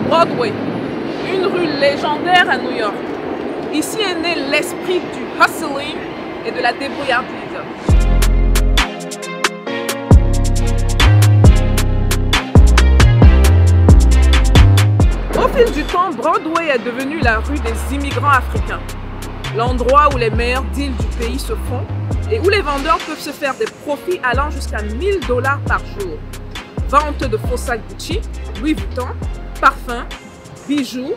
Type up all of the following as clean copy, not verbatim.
Broadway, une rue légendaire à New York. Ici est né l'esprit du hustling et de la débrouillardise. Au fil du temps, Broadway est devenu la rue des immigrants africains. L'endroit où les meilleurs deals du pays se font et où les vendeurs peuvent se faire des profits allant jusqu'à 1000 $ par jour. Vente de faux sacs Gucci, Louis Vuitton, parfums, bijoux,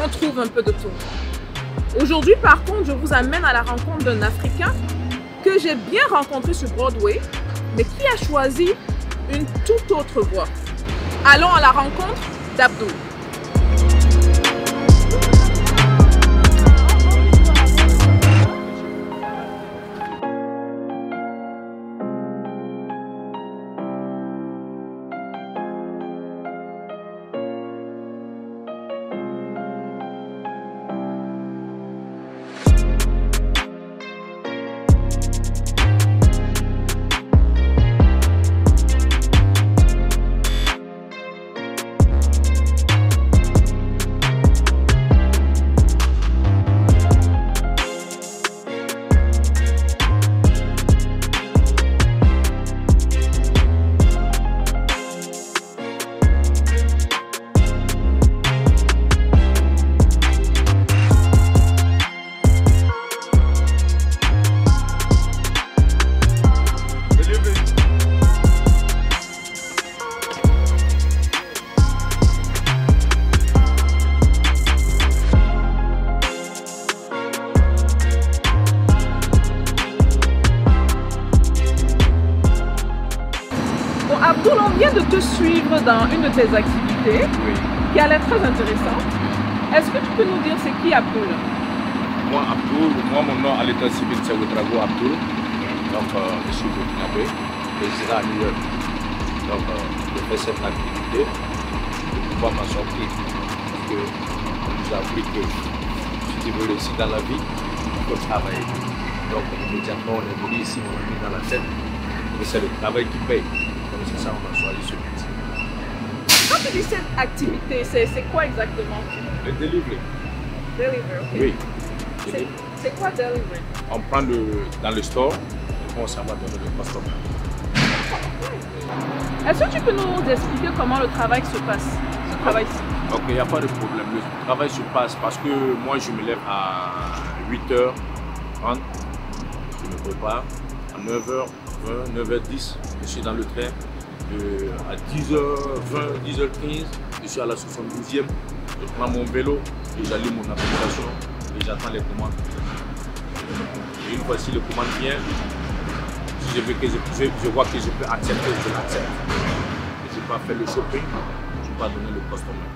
on trouve un peu de tout. Aujourd'hui, par contre, je vous amène à la rencontre d'un Africain que j'ai bien rencontré sur Broadway, mais qui a choisi une toute autre voie. Allons à la rencontre d'Abdoul. Abdoul, on vient de te suivre dans une de tes activités qui a l'air très intéressante. Est-ce que tu peux nous dire c'est qui Abdoul? Moi, mon nom à l'état civil, c'est Ouedraogo Abdoul. Donc, je suis burkinabé, résident à New York. Donc, je fais cette activité pour pouvoir m'en sortir. Parce qu'on nous a appris que si tu veux réussir dans la vie, il faut travailler. Donc, immédiatement, on est venu ici, on a mis dans la tête que c'est le travail qui paye. Donc, c'est ça, on a choisi ce métier. Quand tu dis cette activité, c'est quoi exactement? Le delivery. Delivery, ok. Oui. C'est quoi delivery? On prend dans le store et on s'en va donner le customer. Est-ce que tu peux nous expliquer comment le travail se passe, ce travail-ci? Ok, il n'y a pas de problème. Le travail se passe parce que moi je me lève à 8h30, je me prépare. À 9h20, 9h10, je suis dans le train. À 10h20, 10h15, je suis à la 72e. Je prends mon vélo et j'allume mon application et j'attends les commandes. Et une fois si les commandes viennent, si je vois que je peux accepter, je l'accepte. Et je peux faire le shopping, je peux donner le customer.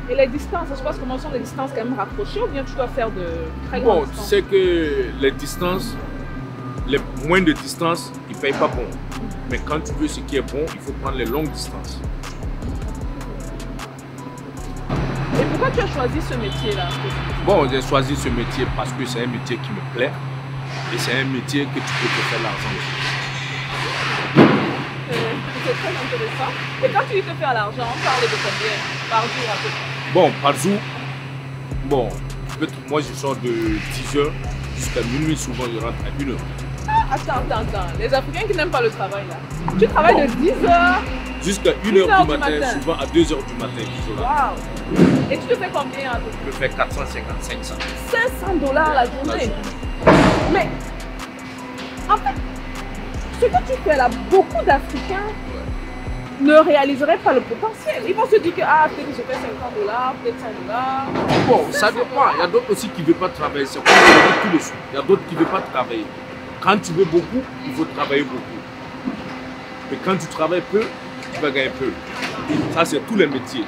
Et les distances, ça se passe comment sont les distances quand même rapprochées ou bien tu dois faire de très grandes distances? Bon, tu sais que les distances, les moins de distance, ils ne payent pas bon. Mais quand tu veux ce qui est bon, il faut prendre les longues distances. Et pourquoi tu as choisi ce métier-là? Bon, j'ai choisi ce métier parce que c'est un métier qui me plaît. Et c'est un métier que tu peux te faire l'argent aussi. C'est très intéressant. Et quand tu dis te faire l'argent, on parle de combien par jour à peu près? Bon, par jour, bon, moi je sors de 10h jusqu'à minuit, souvent je rentre à 1h. Attends. Les Africains qui n'aiment pas le travail là. Tu travailles de 10h jusqu'à 1h du matin, souvent à 2h du matin. Wow. Et tu te fais combien à peu près? Je fais 450, 500. 500 $ la journée. Mais, en fait, ce que tu fais là, beaucoup d'Africains ne réaliseraient pas le potentiel. Ils vont se dire que peut-être je fais 50 $, peut-être 100 $. Bon, ça dépend. Il y a d'autres aussi qui ne veulent pas travailler. C'est comme je dis tout de suite. Il y a d'autres qui ne veulent pas travailler. Quand tu veux beaucoup, il faut travailler beaucoup. Mais quand tu travailles peu, tu vas gagner peu. Ça, c'est tous les métiers.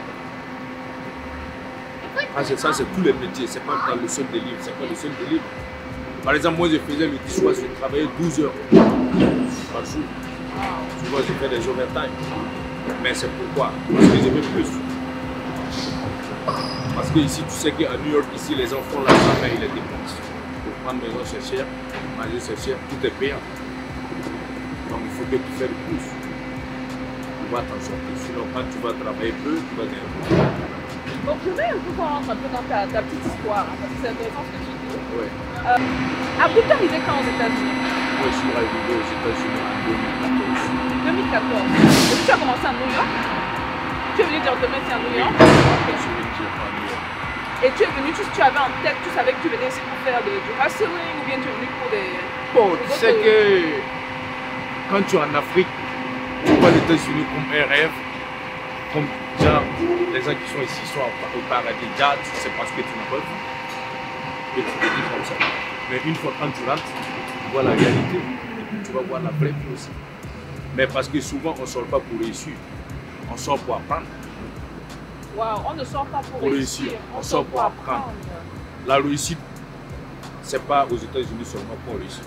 Ça, c'est tous les métiers. C'est pas dans le seul délire. C'est pas le seul délire. Par exemple, moi, je faisais le 10 soirs, je travaillais 12 heures par jour. Tu vois, je fais des overtime. Mais c'est pourquoi? Parce que je veux plus. Parce que ici, tu sais qu'à New York, ici, les enfants, là, ça paye les dépenses. Pour prendre maison, c'est cher. Manger, c'est cher. Tout est payant. Donc, il faut que tu fasses le plus. pouvoir t'en sortir. Sinon, quand tu vas travailler peu, tu vas gagner peu. Donc je vais un peu voir un peu dans ta petite histoire, hein, parce que c'est intéressant ce que tu dis. Ouais. Abdou, t'es arrivé quand aux États-Unis? Moi, je suis arrivé aux États-Unis en 2014. 2014. Et tu as commencé à New York? Tu es venu directement ici à New York? Après, je suis venu directement à New York. Et tu es venu, tu avais en tête, tu savais que tu venais ici pour faire du hustling ou bien tu es venu pour des... Bon, tu sais que quand tu es en Afrique, tu vois les États-Unis comme un rêve, comme genre, les gens qui sont ici sont au paradis, déjà, c'est parce que tu ne peux pas. Et tu te dis comme ça. Mais une fois quand tu rentres, tu vois la réalité, et puis tu vas voir la vraie vie aussi. Mais parce que souvent, on ne sort pas pour réussir, on sort pour apprendre. Wow, on ne sort pas pour réussir, on sort pour apprendre. La réussite, ce n'est pas aux États-Unis seulement qu'on réussit.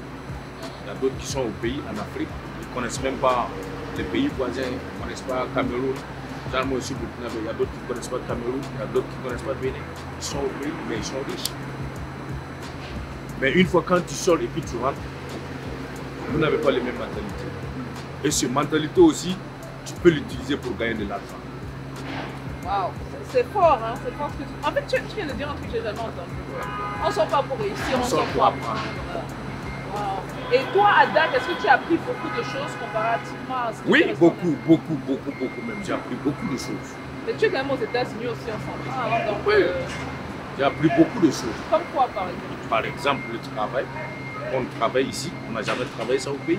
Il y a d'autres qui sont au pays, en Afrique, ils ne connaissent même pas les pays voisins, ils ne connaissent pas Cameroun. Genre moi aussi, il y a d'autres qui ne connaissent pas Cameroun, il y a d'autres qui ne connaissent pas Bénin. Ils sont au pays, mais ils sont riches. Mais une fois quand tu sors et puis tu rentres, vous n'avez pas les mêmes mentalités. Et cette mentalité aussi, tu peux l'utiliser pour gagner de l'argent. Wow, c'est fort, hein? C'est fort ce que tu... En fait, tu viens de dire un truc que j'ai jamais entendu. On ne sort pas pour réussir, on sort pour apprendre. Wow. Et toi, à date, est-ce que tu as appris beaucoup de choses comparativement à ce que oui, tu beaucoup même. J'ai appris beaucoup de choses. Mais tu es quand même aux États-Unis aussi ensemble. Ah, donc, oui. J'ai appris beaucoup de choses. Comme quoi, par exemple? Par exemple, le travail. On travaille ici, on n'a jamais travaillé ça au pays.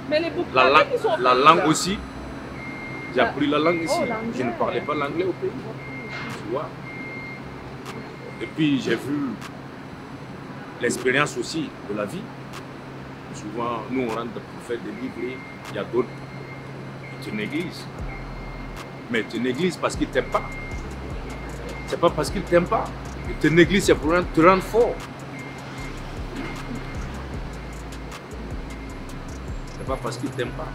Mais les la langue aussi. J'ai appris la langue ici. Je ne parlais pas l'anglais au pays. Tu vois. Et puis j'ai vu l'expérience aussi de la vie. Souvent, nous on rentre pour faire des livres. Il y a d'autres qui te négligent. Mais ils te négligent parce qu'ils ne t'aiment pas. C'est pas parce qu'ils ne t'aiment pas. Ils te négligent, c'est pour te rendre fort. C'est pas parce qu'ils ne t'aiment pas.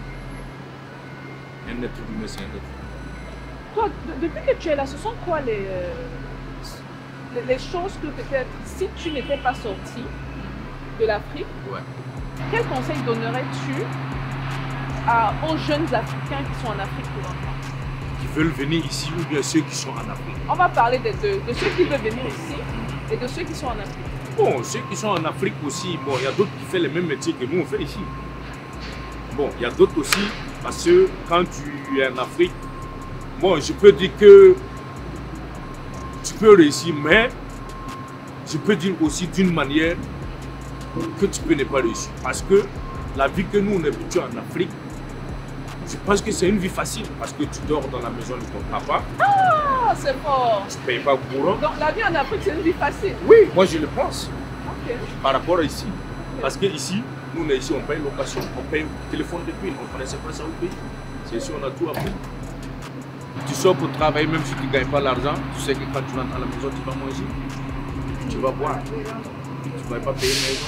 Un être humain, c'est un être humain. Toi, depuis que tu es là, ce sont quoi les choses que peut-être, si tu n'étais pas sorti de l'Afrique, ouais. Quel conseil donnerais-tu aux jeunes Africains qui sont en Afrique présentement? Qui veulent venir ici ou bien ceux qui sont en Afrique? On va parler de ceux qui veulent venir ici et de ceux qui sont en Afrique. Bon, ceux qui sont en Afrique aussi, bon, il y a d'autres qui font les mêmes métiers que nous on fait ici. Bon, il y a d'autres aussi, parce que quand tu es en Afrique, bon, je peux dire que tu peux réussir, mais je peux dire aussi d'une manière que tu peux ne pas réussir. Parce que la vie que nous on est habitués en Afrique, je pense que c'est une vie facile parce que tu dors dans la maison de ton papa. Ah, c'est fort. Tu ne payes pas courant. Donc la vie en Afrique, c'est une vie facile. Oui, moi je le pense. Okay. Par rapport à ici. Okay. Parce que ici, nous on est ici, on paye location, on paye téléphone de pile, on ne connaissait pas ça au pays. C'est ici, on a tout appris. Tu sors pour travailler, même si tu ne gagnes pas l'argent, tu sais que quand tu rentres à la maison, tu vas manger, tu vas boire, tu ne vas pas payer une maison.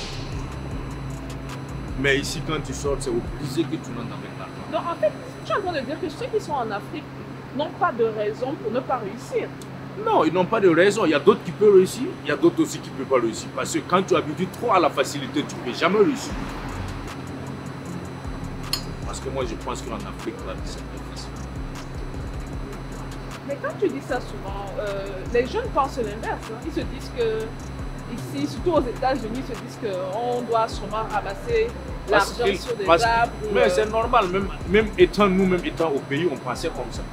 Mais ici, quand tu sors, c'est obligé que tu rentres avec l'argent. Donc en fait, tu es en train de dire que ceux qui sont en Afrique n'ont pas de raison pour ne pas réussir. Non, ils n'ont pas de raison. Il y a d'autres qui peuvent réussir, il y a d'autres aussi qui ne peuvent pas réussir. Parce que quand tu habitues trop à la facilité, tu ne peux jamais réussir. Parce que moi, je pense qu'en Afrique, la vie, c'est très facile. Mais quand tu dis ça souvent, les jeunes pensent l'inverse. Hein. Ils se disent que ici, surtout aux États-Unis, ils se disent qu'on doit sûrement ramasser l'argent sur des arbres. Mais c'est normal, même étant nous-mêmes étant au pays, on pensait comme ça.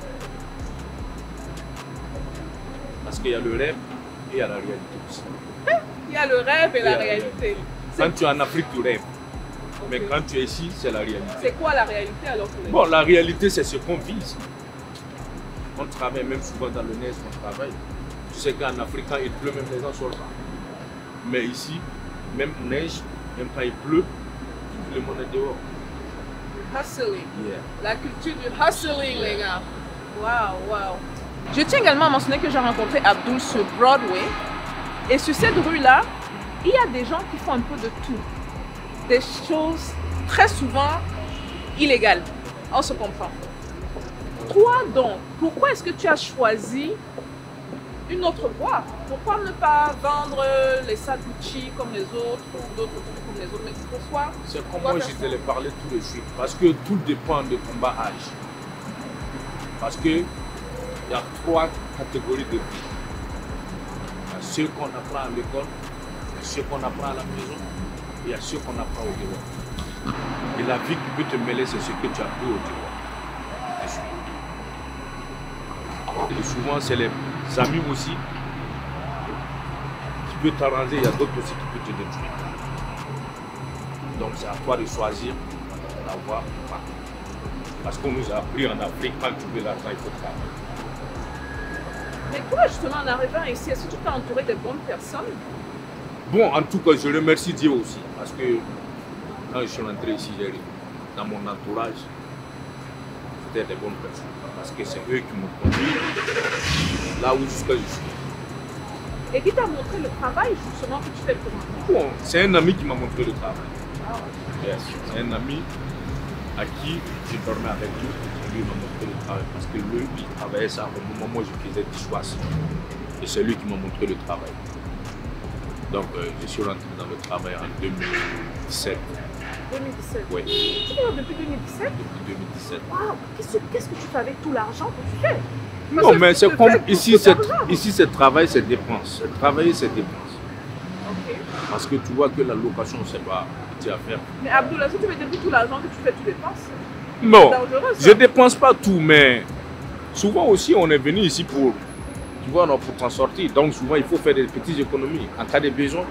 Parce qu'il y a le rêve et il y a la réalité aussi. Il y a le rêve et la réalité. Quand tu es en Afrique, tu rêves. Okay. Mais quand tu es ici, c'est la réalité. C'est quoi la réalité alors pour les Bon, la réalité, c'est ce qu'on vit ici. On travaille même souvent dans le neige, on travaille. Tu sais qu'en Afrique, quand il pleut, même les gens ne sortent pas. Mais ici, même neige, même quand il pleut, tout le monde est dehors. Hustling. Yeah. La culture du hustling, les gars. Waouh, waouh. Je tiens également à mentionner que j'ai rencontré Abdul sur Broadway. Et sur cette rue-là, il y a des gens qui font un peu de tout. Des choses très souvent illégales. On se comprend. Toi donc, pourquoi est-ce que tu as choisi une autre voie. Pourquoi ne pas vendre les sacs Gucci comme les autres ou d'autres trucs comme les autres, mais pourquoi? C'est comme moi je te l'ai parlé tout de suite. Parce que tout dépend de ton bas âge. Parce qu'il y a 3 catégories de vie. Il y a ceux qu'on apprend à l'école, il y a ceux qu'on apprend à la maison, et il y a ceux qu'on apprend au dehors. Et la vie qui peut te mêler, c'est ce que tu as appris au dehors. Et souvent, c'est les amis aussi qui peuvent t'arranger, il y a d'autres aussi qui peuvent te détruire. Donc c'est à toi de choisir la voie ou pas. Parce qu'on nous a appris en Afrique, quand tu veux l'argent, il faut travailler. Mais toi, justement, en arrivant ici, est-ce que tu t'es entouré de bonnes personnes? Bon, en tout cas, je remercie Dieu aussi. Parce que quand je suis rentré ici, dans mon entourage, c'était des bonnes personnes. Parce que c'est eux qui m'ont conduit là où jusqu'à je suis. Et qui t'a montré le travail, justement, que tu fais pour moi? Bon, c'est un ami qui m'a montré le travail. Yes. C'est un ami à qui je dormais avec lui. Lui m'a montré le travail. Parce que lui, il travaillait ça au moment où je faisais du choix. Et c'est lui qui m'a montré le travail. Donc, je suis rentré dans le travail en 2017. 2017? Oui. Tu es là depuis 2017? Depuis 2017. Waouh! Qu'est-ce que tu fais avec tout l'argent que tu fais? Non, mais c'est comme ici, c'est travail, c'est dépense. Travailler, c'est dépense. Ok. Parce que tu vois que la location, c'est pas petit à faire. Mais Abdoul, est-ce que tu veux dire que tout l'argent que tu fais, tu dépenses? Non, C'est dangereux, ça. je dépense pas tout, mais souvent aussi, on est venu ici pour, tu vois, pour t'en sortir. Donc souvent, il faut faire des petites économies. En cas de besoin,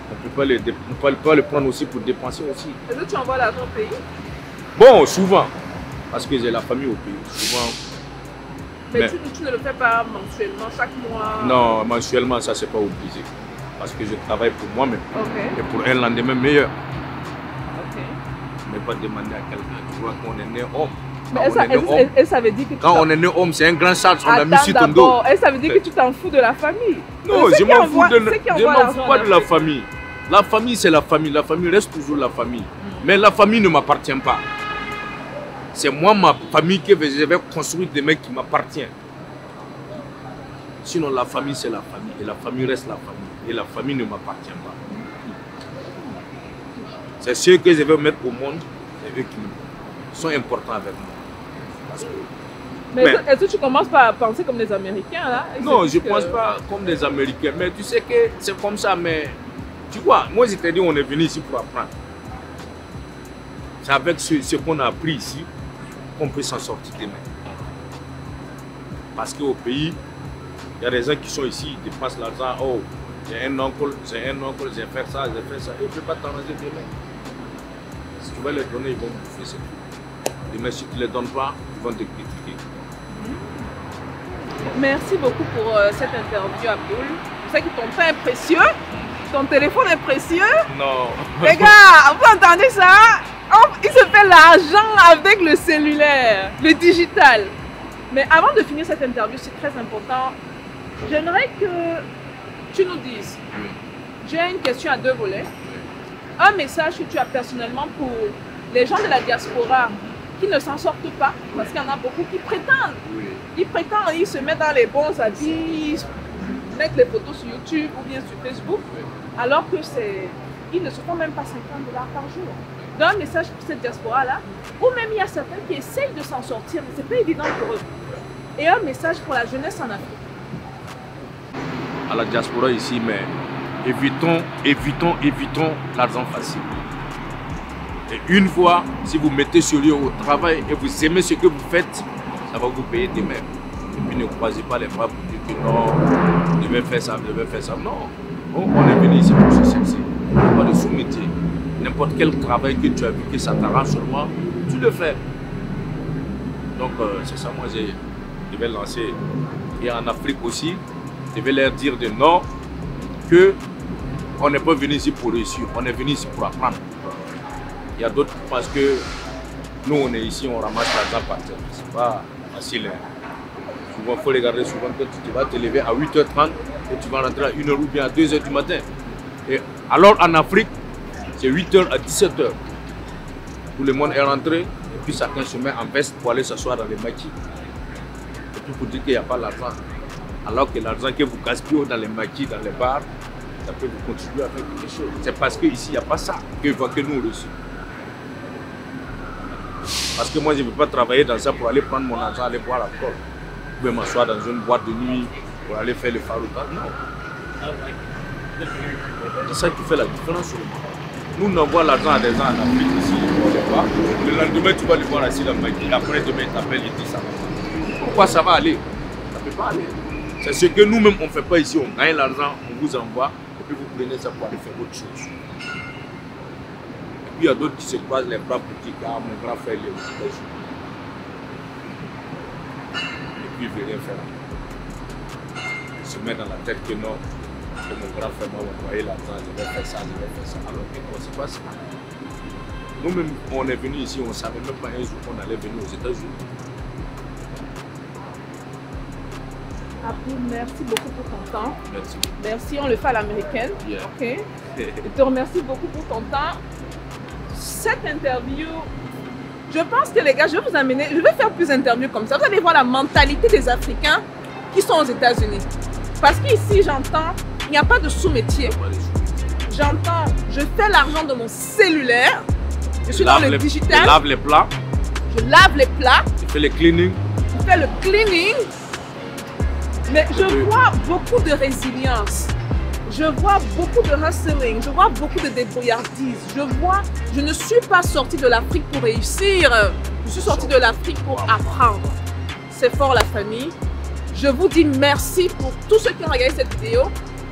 on ne peut pas le prendre aussi pour dépenser aussi. Est-ce que tu envoies l'argent au pays? Bon, souvent, parce que j'ai la famille au pays. Souvent. Mais tu ne le fais pas mensuellement, chaque mois? Non, mensuellement, ça, c'est pas obligé. Parce que je travaille pour moi-même. Okay. Et pour un lendemain meilleur. Ok. Mais pas demander à quelqu'un. Tu vois qu'on est né homme. Mais ça veut dire que quand on est né homme, c'est un grand charge qu'on a mis sur ton dos. D'abord, ça veut dire que tu t'en fous de la famille. Non, je m'en fous pas de la famille. La famille, c'est la famille. La famille reste toujours la famille. Mais la famille ne m'appartient pas. C'est moi, ma famille, que je vais construire des mecs qui m'appartiennent. Sinon, la famille, c'est la famille. Et la famille reste la famille. Et la famille ne m'appartient pas. C'est ceux que je vais mettre au monde, c'est eux qui sont importants avec moi. Parce que... Mais est-ce que tu commences pas à penser comme les Américains là? Non, je ne pense pas comme des Américains. Mais tu sais que c'est comme ça. Mais tu vois, moi je t'ai dit, on est venu ici pour apprendre. C'est avec ce qu'on a appris ici qu'on peut s'en sortir demain. Parce qu'au pays, il y a des gens qui sont ici, ils dépensent l'argent. Oh, j'ai un oncle, j'ai fait ça, j'ai fait ça. Ils ne peuvent pas t'arranger demain. Si tu vas les donner, ils vont bouffer, c'est tout. Demain, si tu ne les donnes pas, ils vont te critiquer. Merci beaucoup pour cette interview, Abdoul. Je sais que ton temps est précieux, ton téléphone est précieux. Non. Les gars, vous entendez ça? Il se fait l'argent avec le cellulaire, le digital. Mais avant de finir cette interview, c'est très important. J'aimerais que tu nous dises, j'ai une question à 2 volets. Un message que tu as personnellement pour les gens de la diaspora qui ne s'en sortent pas, parce qu'il y en a beaucoup qui prétendent. Ils prétendent, ils se mettent dans les bons habits, ils mettent les photos sur YouTube ou bien sur Facebook, alors que ils ne se font même pas $50 par jour. Donc un message pour cette diaspora-là, ou même il y a certains qui essayent de s'en sortir, mais ce n'est pas évident pour eux. Et un message pour la jeunesse en Afrique. À la diaspora ici, mais évitons l'argent facile. Et une fois, si vous mettez sérieux au travail et vous aimez ce que vous faites, ça va vous payer demain. Et puis ne croisez pas les bras pour dire que non, je vais faire ça, je vais faire ça. Non, on est venu ici pour se chercher. Il n'y a pas de sous-métier. N'importe quel travail que tu as vu que ça t'arrange seulement, tu le fais. Donc c'est ça, moi je vais lancer. Et en Afrique aussi, je vais leur dire de non, qu'on n'est pas venu ici pour réussir, on est venu ici pour apprendre. Il y a d'autres qui pensent que nous on est ici, on ramasse l'argent par terre. C'est pas facile. Hein. Souvent, il faut regarder souvent que tu vas te lever à 8h30 et tu vas rentrer à 1h ou bien à 2h du matin. Et alors en Afrique, c'est 8h à 17h. Tout le monde est rentré et puis chacun se met en veste pour aller s'asseoir dans les maquis. Et puis pour dire qu'il n'y a pas l'argent. Alors que l'argent que vous gaspillez dans les maquis, dans les bars, ça peut vous contribuer à faire quelque chose. C'est parce qu'ici, il n'y a pas ça que nous reçu. Parce que moi, je ne veux pas travailler dans ça pour aller prendre mon argent, aller boire l'alcool. Je peux m'asseoir dans une boîte de nuit pour aller faire le farouka. Non. C'est ça qui fait la différence sur le monde. Nous, on envoie l'argent à des gens en Afrique ici, on les voit. Le lendemain, tu vas le voir assis dans le maquis. Après, demain, il t'appelle et dit ça. Pourquoi ça va aller? Ça ne peut pas aller. C'est ce que nous-mêmes, on ne fait pas ici. On gagne l'argent, on vous envoie, et puis vous prenez ça pour aller faire autre chose. Et puis, il y a d'autres qui se croisent les bras pour dire, ah, mon grand frère, il est aux États-Unis. Et puis, il ne veut rien faire. Il se met dans la tête que non, que mon grand frère m'a envoyé l'argent, je vais faire ça, je vais faire ça. Alors que non, c'est pas ça. Nous-mêmes, on est venus ici, on ne savait même pas un jour qu'on allait venir aux États-Unis. Abdou, merci beaucoup pour ton temps. Merci. Merci, on le fait à l'américaine. Yeah. Ok. Je te remercie beaucoup pour ton temps. Cette interview, je pense que les gars, je vais vous amener, je vais faire plus d'interviews comme ça. Vous allez voir la mentalité des Africains qui sont aux États-Unis. Parce qu'ici, j'entends, il n'y a pas de sous-métier. J'entends, je fais l'argent de mon cellulaire. Je suis dans le digital. Je lave les plats. Je lave les plats. Je fais le cleaning. Je fais le cleaning. Mais je vois beaucoup de résilience. Je vois beaucoup de hustling. Je vois beaucoup de débrouillardise. Je ne suis pas sortie de l'Afrique pour réussir. Je suis sortie de l'Afrique pour apprendre. C'est fort la famille. Je vous dis merci pour tous ceux qui ont regardé cette vidéo.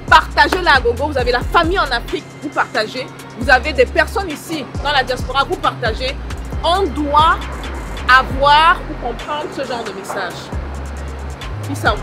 Partagez-la à gogo. Vous avez la famille en Afrique, vous partagez. Vous avez des personnes ici dans la diaspora, vous partagez. On doit avoir ou comprendre ce genre de message. Peace out.